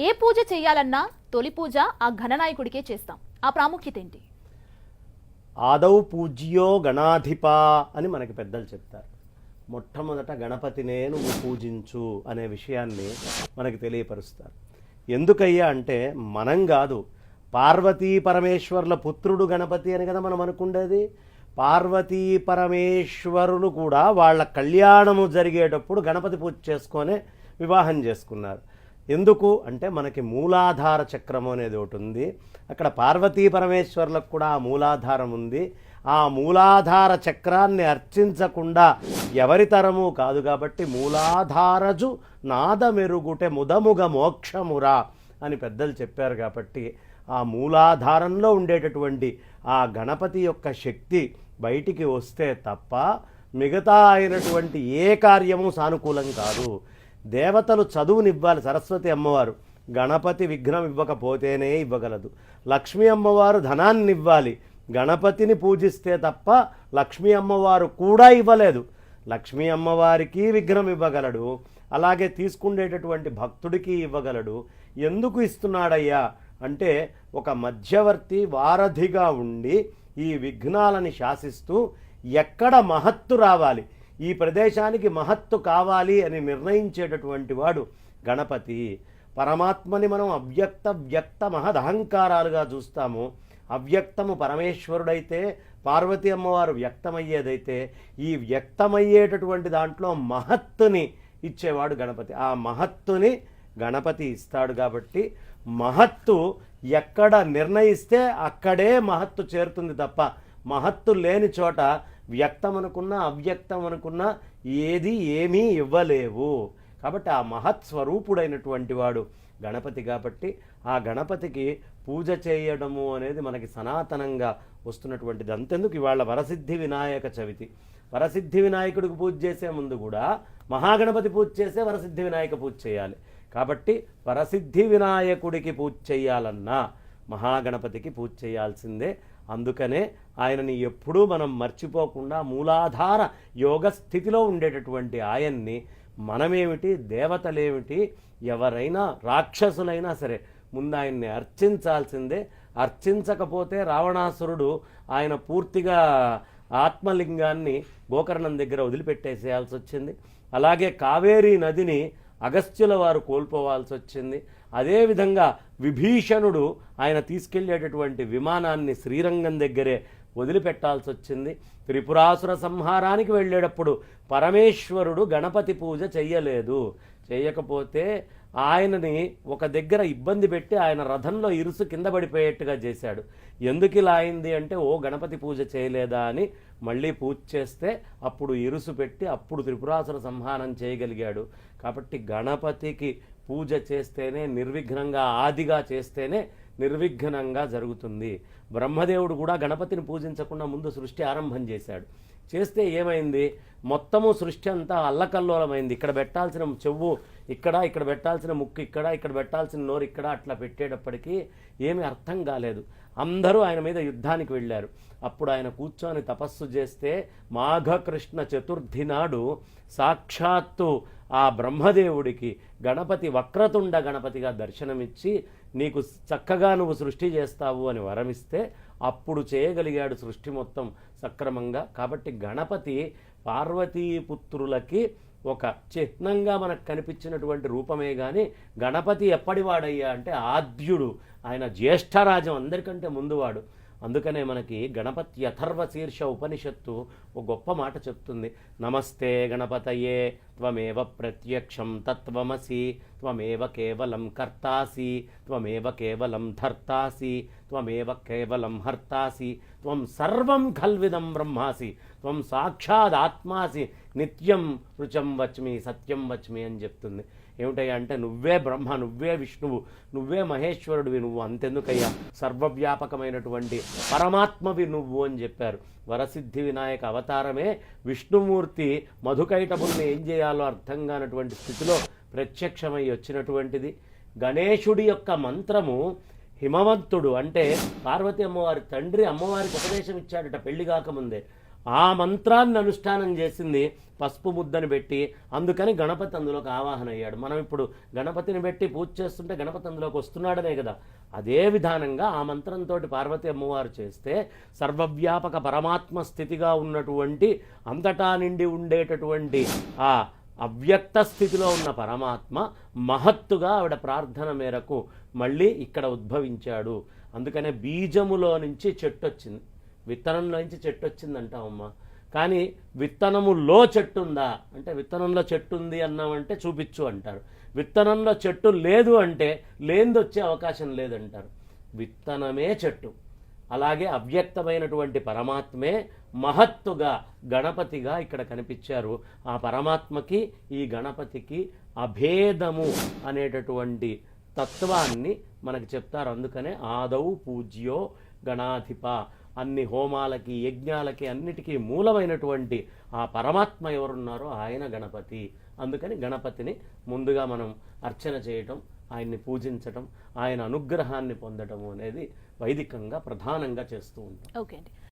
ఏ పూజ చేయాలన్నా తొలి పూజ ఆ గణనాయకుడికే చేస్తాం. ఆ ప్రాముఖ్యత ఏంటి? ఆదౌ పూజ్యో గణాధిపా అని మనకి పెద్దలు చెప్తారు. మొట్టమొదట గణపతినే నువ్వు పూజించు అనే విషయాన్ని మనకి తెలియపరుస్తారు. ఎందుకయ్యా అంటే మనం కాదు, పార్వతీ పరమేశ్వరుల పుత్రుడు గణపతి అని కదా మనం అనుకుండేది. పార్వతీ పరమేశ్వరులు కూడా వాళ్ళ కళ్యాణము జరిగేటప్పుడు గణపతి పూజ చేసుకొనే వివాహం చేసుకున్నారు. ఎందుకు అంటే మనకి మూలాధార చక్రము అనేది ఒకటి ఉంది. అక్కడ పార్వతీ పరమేశ్వరులకు కూడా ఆ మూలాధారం ఉంది. ఆ మూలాధార చక్రాన్ని అర్చించకుండా ఎవరి తరము కాదు. కాబట్టి మూలాధారజు నాదమెరుగుటే ముదముగ మోక్షమురా అని పెద్దలు చెప్పారు. కాబట్టి ఆ మూలాధారంలో ఉండేటటువంటి ఆ గణపతి యొక్క శక్తి బయటికి వస్తే తప్ప మిగతా అయినటువంటి ఏ కార్యము సానుకూలం కాదు. దేవతలు చదువునివ్వాలి సరస్వతి అమ్మవారు, గణపతి విఘ్నం ఇవ్వకపోతేనే ఇవ్వగలదు. లక్ష్మీ అమ్మవారు ధనాన్ని ఇవ్వాలి, గణపతిని పూజిస్తే తప్ప లక్ష్మీ అమ్మవారు కూడా ఇవ్వలేదు. లక్ష్మీ అమ్మవారికి విఘ్నం ఇవ్వగలడు, అలాగే తీసుకునేటటువంటి భక్తుడికి ఇవ్వగలడు. ఎందుకు ఇస్తున్నాడయ్యా అంటే ఒక మధ్యవర్తి వారధిగా ఉండి ఈ విఘ్నాలని శాసిస్తూ ఎక్కడ మహత్తు రావాలి, ఈ ప్రదేశానికి మహత్తు కావాలి అని నిర్ణయించేటటువంటి వాడు గణపతి. పరమాత్మని మనం అవ్యక్త వ్యక్త మహదహంకారాలుగా చూస్తాము. అవ్యక్తము పరమేశ్వరుడైతే, పార్వతీ అమ్మవారు వ్యక్తమయ్యేదైతే, ఈ వ్యక్తమయ్యేటటువంటి దాంట్లో మహత్తుని ఇచ్చేవాడు గణపతి. ఆ మహత్తుని గణపతి ఇస్తాడు. కాబట్టి మహత్తు ఎక్కడ నిర్ణయిస్తే అక్కడే మహత్తు చేరుతుంది తప్ప మహత్తు లేని చోట వ్యక్తం అనుకున్నా అవ్యక్తం అనుకున్నా ఏమీ ఇవ్వలేవు. కాబట్టి ఆ మహత్ స్వరూపుడైనటువంటి వాడు గణపతి. కాబట్టి ఆ గణపతికి పూజ చేయడము అనేది మనకి సనాతనంగా వస్తున్నటువంటిది. అంతెందుకు ఇవాళ వరసిద్ధి వినాయక చవితి. వరసిద్ధి వినాయకుడికి పూజ చేసే ముందు కూడా మహాగణపతి పూజ చేసే వరసిద్ధి వినాయక పూజ చేయాలి. కాబట్టి వరసిద్ధి వినాయకుడికి పూజ చేయాలన్నా మహాగణపతికి పూజ చేయాల్సిందే. అందుకనే ఆయనని ఎప్పుడూ మనం మర్చిపోకుండా మూలాధార యోగ స్థితిలో ఉండేటటువంటి ఆయన్ని మనమేమిటి, దేవతలేమిటి, ఎవరైనా రాక్షసులైనా సరే ముందు ఆయన్ని అర్చించాల్సిందే. అర్చించకపోతే రావణాసురుడు ఆయన పూర్తిగా ఆత్మలింగాన్ని గోకర్ణం దగ్గర వదిలిపెట్టేసేయాల్సి వచ్చింది. అలాగే కావేరీ నదిని అగస్త్యుల వారు కోల్పోవాల్సి వచ్చింది. అదేవిధంగా విభీషణుడు ఆయన తీసుకెళ్లేటటువంటి విమానాన్ని శ్రీరంగం దగ్గరే వదిలిపెట్టాల్సి వచ్చింది. త్రిపురాసుర సంహారానికి వెళ్ళేటప్పుడు పరమేశ్వరుడు గణపతి పూజ చెయ్యలేదు. చేయకపోతే ఆయనని ఒక దగ్గర ఇబ్బంది పెట్టి ఆయన రథంలో ఇరుసు కింద పడిపోయేట్టుగా చేశాడు. ఎందుకు ఇలా అయింది అంటే ఓ గణపతి పూజ చేయలేదా అని మళ్ళీ పూజ చేస్తే అప్పుడు ఇరుసు పెట్టి అప్పుడు త్రిపురాసుర సంహారం చేయగలిగాడు. కాబట్టి గణపతికి పూజ చేస్తేనే నిర్విఘ్నంగా, ఆదిగా చేస్తేనే నిర్విఘ్నంగా జరుగుతుంది. బ్రహ్మదేవుడు కూడా గణపతిని పూజించకుండా ముందు సృష్టి ఆరంభం చేశాడు. చేస్తే ఏమైంది, మొత్తము సృష్టి అంతా అల్లకల్లోలమైంది. ఇక్కడ పెట్టాల్సిన చెవు ఇక్కడ, ఇక్కడ పెట్టాల్సిన ముక్కు ఇక్కడ, ఇక్కడ పెట్టాల్సిన నోరు ఇక్కడ, అట్లా పెట్టేటప్పటికీ ఏమీ అర్థం కాలేదు. అందరూ ఆయన మీద యుద్ధానికి వెళ్ళారు. అప్పుడు ఆయన కూర్చొని తపస్సు చేస్తే మాఘకృష్ణ చతుర్థి నాడు సాక్షాత్తు ఆ బ్రహ్మదేవుడికి గణపతి వక్రతుండ గణపతిగా దర్శనమిచ్చి నీకు చక్కగా నువ్వు సృష్టి చేస్తావు అని వరమిస్తే అప్పుడు చేయగలిగాడు సృష్టి మొత్తం సక్రమంగా. కాబట్టి గణపతి పార్వతీపుత్రులకి ఒక చిహ్నంగా మనకు కనిపించినటువంటి రూపమే కానీ గణపతి ఎప్పటివాడయ్యా అంటే ఆద్యుడు, ఆయన జ్యేష్ఠరాజం, అందరికంటే ముందువాడు. అందుకనే మనకి గణపతి అథర్వ శీర్ష ఉపనిషత్తు ఒక గొప్ప మాట చెప్తుంది. నమస్తే గణపతయే త్వమేవ ప్రత్యక్షం తత్వమసి త్వమేవ కేవలం కర్తాసి త్వమేవ కేవలం ధర్తాసి త్వమేవ కేవలం హర్తాసి త్వం సర్వం ఖల్విదం బ్రహ్మాసి త్వం సాక్షాత్ ఆత్మాసి నిత్యం రుచం వచ్మి సత్యం వచ్మి అని చెప్తుంది. ఏమిటయ్యా అంటే నువ్వే బ్రహ్మ, నువ్వే విష్ణువు, నువ్వే మహేశ్వరుడివి, నువ్వు అంతెందుకయ్యా సర్వవ్యాపకమైనటువంటి పరమాత్మవి నువ్వు అని చెప్పారు. వరసిద్ధి వినాయక అవతారమే విష్ణుమూర్తి మధుకైటబుల్ని ఏం చేయాలో అర్థం కానటువంటి స్థితిలో ప్రత్యక్షమై వచ్చినటువంటిది. గణేశుడి యొక్క మంత్రము హిమవంతుడు అంటే పార్వతీ అమ్మవారి తండ్రి అమ్మవారికి ఉపదేశం ఇచ్చాడట పెళ్లి కాకముందే. ఆ మంత్రాన్ని అనుష్ఠానం చేసింది పసుపు ముద్దని పెట్టి, అందుకని గణపతి అందులోకి ఆవాహన అయ్యాడు. మనం ఇప్పుడు గణపతిని పెట్టి పూజ చేస్తుంటే గణపతి అందులోకి వస్తున్నాడనే కదా. అదే విధానంగా ఆ మంత్రంతో పార్వతీ అమ్మవారు చేస్తే సర్వవ్యాపక పరమాత్మ స్థితిగా ఉన్నటువంటి, అంతటా నిండి ఉండేటటువంటి ఆ అవ్యక్త స్థితిలో ఉన్న పరమాత్మ మహత్తుగా ఆవిడ ప్రార్థన మేరకు మళ్ళీ ఇక్కడ ఉద్భవించాడు. అందుకనే బీజములో నుంచి చెట్టు వచ్చింది, విత్తనంలో నుంచి చెట్టు వచ్చిందంటామమ్మా. కానీ విత్తనములో చెట్టు ఉందా అంటే, విత్తనంలో చెట్టు ఉంది అన్నామంటే చూపించు అంటారు. విత్తనంలో చెట్టు లేదు అంటే లేనిది వచ్చే అవకాశం లేదంటారు. విత్తనమే చెట్టు. అలాగే అవ్యక్తమైనటువంటి పరమాత్మే మహత్తుగా గణపతిగా ఇక్కడ కనిపించారు. ఆ పరమాత్మకి ఈ గణపతికి అభేదము అనేటటువంటి తత్వాన్ని మనకు చెప్తారు. అందుకనే ఆదౌ పూజ్యో గణాధిప, అన్ని హోమాలకి యజ్ఞాలకి అన్నిటికీ మూలమైనటువంటి ఆ పరమాత్మ ఎవరున్నారో ఆయన గణపతి. అందుకని గణపతిని ముందుగా మనం అర్చన చేయటం, ఆయన్ని పూజించటం, ఆయన అనుగ్రహాన్ని పొందటము అనేది వైదికంగా ప్రధానంగా చేస్తూ ఉంటాం. ఓకే అండి.